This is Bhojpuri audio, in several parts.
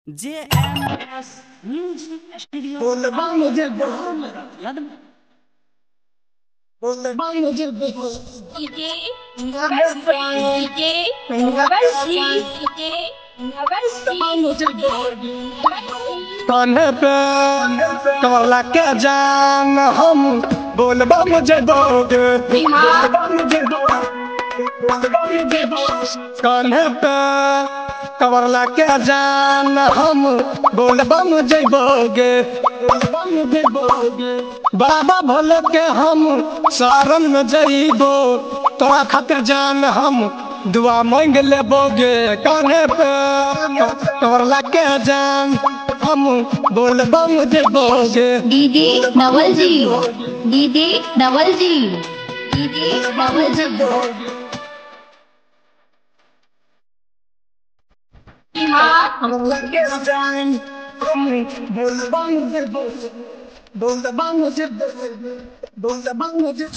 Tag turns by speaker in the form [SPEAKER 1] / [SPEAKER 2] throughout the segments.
[SPEAKER 1] JMS Music Studio
[SPEAKER 2] कान्हे पे कमला के जान हम बोलबा मुझे दोगे कान्हे पे कमला के जान हम बोलबा मुझे बोगे बाबा भोले के हम सारन में जइबो तोरा खातिर जान हम दुआ मांग लेबोगे कान्हे पे कमला के जान हम बोलबा मुझे बोगे
[SPEAKER 3] दीदी नवल जी दीदी नवल जी दीदी नवल जी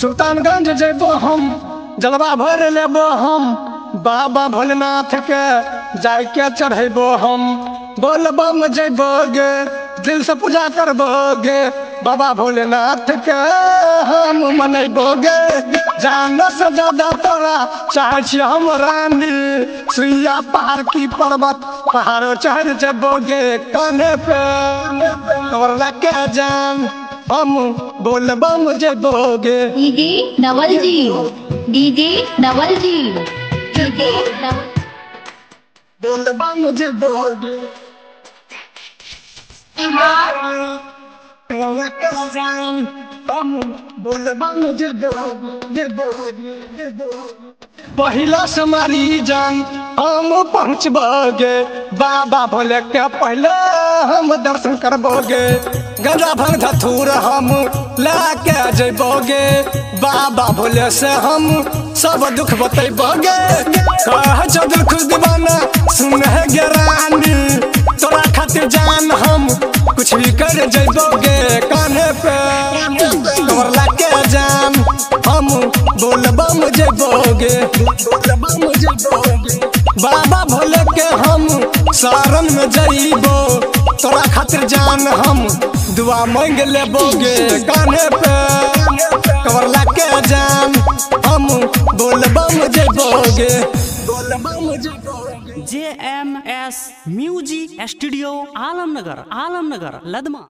[SPEAKER 2] सुल्तानगंज जेबो हम जलवा भर लेबो हम बाबा भोलेनाथ के जाके चढ़ेबो हम बोलबम जेबोगे दिल से पूजा करबोगे बाबा भोलेनाथ के हम मनैबोगे जान से ज्यादा तोरा चाहे छी हम रानी सुइया पहाड़ की पर्वत पहाड़ो चढ़ जेबोगे कान्हे पे तोरा के जान हम बोलबम जेबोगे
[SPEAKER 3] दीदी नवल जी दीदी नवल जी दीदी
[SPEAKER 2] बोलबम जेबोगे पहिला समारी जान हम पहुँचबोगे बाबा भोले के पहले हम दर्शन करबोगे गंजा भर धतूर हम लाके जइबोगे बाबा भोले से हम सब दुख बतैबोगे सहज दुख दीवाना सुन है रानी तोरा खातिर जान हम कुछ भी कर जइबोगे कान्हे पे तोरा के जान हम बोलबम जइबोगे बाबा भोले के हम सारन में जइबो तोरा खातिर जान हम दुआ मांग लेबोगे कान्हे पे तोरा के जान हम बोलबम जइबोगे
[SPEAKER 1] JMS Music Studio Alamnagar Ladma.